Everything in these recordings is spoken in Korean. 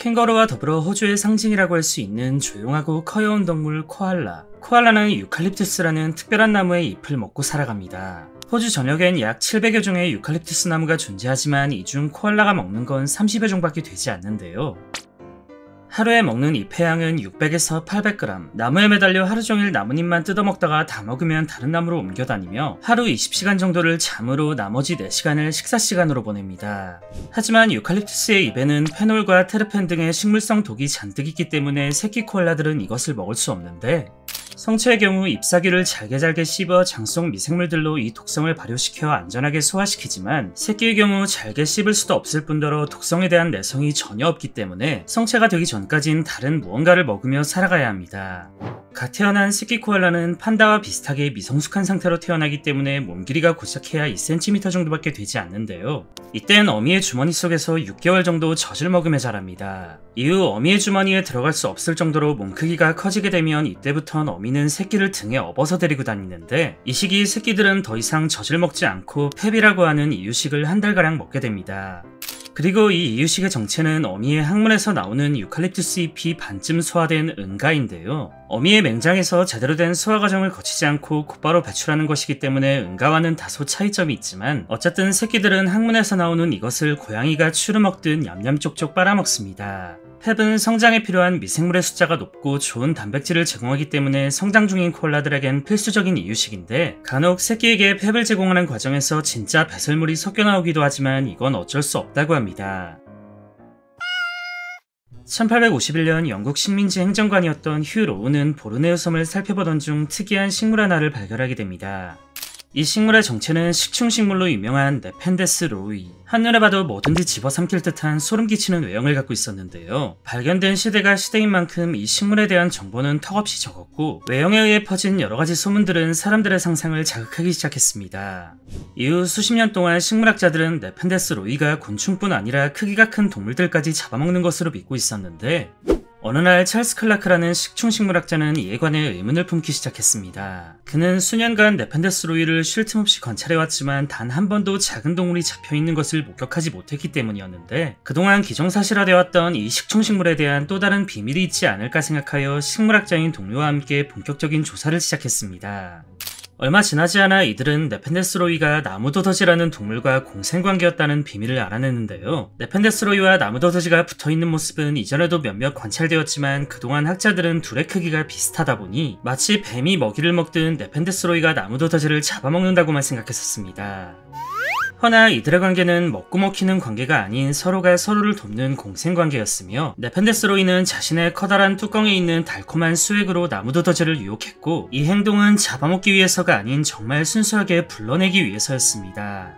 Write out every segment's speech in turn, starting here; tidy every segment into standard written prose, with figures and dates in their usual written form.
캥거루와 더불어 호주의 상징이라고 할 수 있는 조용하고 커여운 동물 코알라. 코알라는 유칼립투스라는 특별한 나무의 잎을 먹고 살아갑니다. 호주 전역엔 약 700여 종의 유칼립투스 나무가 존재하지만 이 중 코알라가 먹는 건 30여 종밖에 되지 않는데요. 하루에 먹는 잎의 양은 600에서 800g, 나무에 매달려 하루 종일 나뭇잎만 뜯어먹다가 다 먹으면 다른 나무로 옮겨 다니며 하루 20시간 정도를 잠으로 나머지 4시간을 식사시간으로 보냅니다. 하지만 유칼립투스의 잎에는 페놀과 테르펜 등의 식물성 독이 잔뜩 있기 때문에 새끼 코알라들은 이것을 먹을 수 없는데, 성체의 경우 잎사귀를 잘게 씹어 장 속 미생물들로 이 독성을 발효시켜 안전하게 소화시키지만, 새끼의 경우 잘게 씹을 수도 없을 뿐더러 독성에 대한 내성이 전혀 없기 때문에 성체가 되기 전까진 다른 무언가를 먹으며 살아가야 합니다. 갓 태어난 새끼 코알라는 판다와 비슷하게 미성숙한 상태로 태어나기 때문에 몸 길이가 고작해야 2cm 정도밖에 되지 않는데요. 이땐 어미의 주머니 속에서 6개월 정도 젖을 먹으며 자랍니다. 이후 어미의 주머니에 들어갈 수 없을 정도로 몸 크기가 커지게 되면 이때부턴 어미는 새끼를 등에 업어서 데리고 다니는데, 이 시기 새끼들은 더 이상 젖을 먹지 않고 펩이라고 하는 이유식을 한 달가량 먹게 됩니다. 그리고 이 이유식의 정체는 어미의 항문에서 나오는 유칼립투스 잎이 반쯤 소화된 은가인데요. 어미의 맹장에서 제대로 된 소화 과정을 거치지 않고 곧바로 배출하는 것이기 때문에 은가와는 다소 차이점이 있지만, 어쨌든 새끼들은 항문에서 나오는 이것을 고양이가 추루 먹듯 냠냠 쪽쪽 빨아먹습니다. 펩은 성장에 필요한 미생물의 숫자가 높고 좋은 단백질을 제공하기 때문에 성장 중인 코알라들에겐 필수적인 이유식인데, 간혹 새끼에게 펩을 제공하는 과정에서 진짜 배설물이 섞여 나오기도 하지만 이건 어쩔 수 없다고 합니다. 1851년 영국 식민지 행정관이었던 휴 로우는 보르네오 섬을 살펴보던 중 특이한 식물 하나를 발견하게 됩니다. 이 식물의 정체는 식충식물로 유명한 네펜데스 로우이. 한눈에 봐도 뭐든지 집어삼킬 듯한 소름 끼치는 외형을 갖고 있었는데요. 발견된 시대가 시대인 만큼 이 식물에 대한 정보는 턱없이 적었고, 외형에 의해 퍼진 여러가지 소문들은 사람들의 상상을 자극하기 시작했습니다. 이후 수십 년 동안 식물학자들은 네펜데스 로우이가 곤충뿐 아니라 크기가 큰 동물들까지 잡아먹는 것으로 믿고 있었는데, 어느 날 찰스 클라크라는 식충식물학자는 이에 관해 의문을 품기 시작했습니다. 그는 수년간 네펜데스 로우이를 쉴 틈 없이 관찰해왔지만 단 한 번도 작은 동물이 잡혀있는 것을 목격하지 못했기 때문이었는데, 그동안 기정사실화되어 왔던 이 식충식물에 대한 또 다른 비밀이 있지 않을까 생각하여 식물학자인 동료와 함께 본격적인 조사를 시작했습니다. 얼마 지나지 않아 이들은 네펜데스 로우이가 나무도더지라는 동물과 공생관계였다는 비밀을 알아냈는데요. 네펜데스 로우이와 나무도더지가 붙어있는 모습은 이전에도 몇몇 관찰되었지만, 그동안 학자들은 둘의 크기가 비슷하다 보니 마치 뱀이 먹이를 먹듯 네펜데스 로우이가 나무도더지를 잡아먹는다고만 생각했었습니다. 허나 이들의 관계는 먹고 먹히는 관계가 아닌 서로가 서로를 돕는 공생관계였으며, 네펜데스 로우이는 자신의 커다란 뚜껑에 있는 달콤한 수액으로 나무도더지를 유혹했고, 이 행동은 잡아먹기 위해서가 아닌 정말 순수하게 불러내기 위해서였습니다.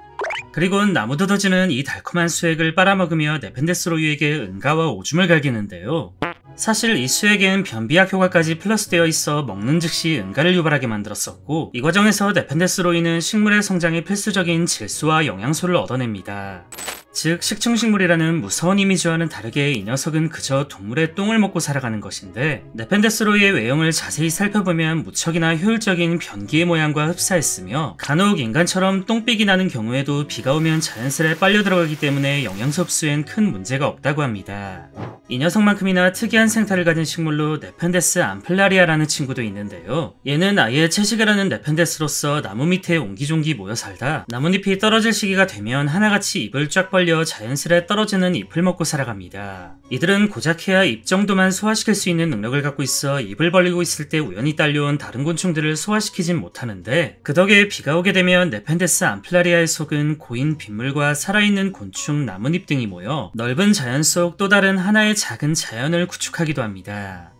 그리고 나무도더지는 이 달콤한 수액을 빨아먹으며 네펜데스 로우이에게 은가와 오줌을 갈기는데요. 사실 이 수액엔 변비약 효과까지 플러스되어 있어 먹는 즉시 은가를 유발하게 만들었었고, 이 과정에서 네펜데스 로우이는 식물의 성장에 필수적인 질소와 영양소를 얻어냅니다. 즉, 식충식물이라는 무서운 이미지와는 다르게 이 녀석은 그저 동물의 똥을 먹고 살아가는 것인데, 네펜데스 로우이의 외형을 자세히 살펴보면 무척이나 효율적인 변기의 모양과 흡사했으며, 간혹 인간처럼 똥삐기 나는 경우에도 비가 오면 자연스레 빨려 들어가기 때문에 영양소 흡수엔 큰 문제가 없다고 합니다. 이 녀석만큼이나 특이한 생태를 가진 식물로 네펜데스 암플라리아라는 친구도 있는데요. 얘는 아예 채식을 하는 네펜데스로서 나무 밑에 옹기종기 모여 살다 나뭇잎이 떨어질 시기가 되면 하나같이 입을 쫙 벌려 자연스레 떨어지는 잎을 먹고 살아갑니다. 이들은 고작해야 잎 정도만 소화시킬 수 있는 능력을 갖고 있어 입을 벌리고 있을 때 우연히 딸려온 다른 곤충들을 소화시키진 못하는데, 그 덕에 비가 오게 되면 네펜데스 암플라리아의 속은 고인 빗물과 살아있는 곤충, 나뭇잎 등이 모여 넓은 자연 속 또 다른 하나의 작은 자연을 구축하기도 합니다.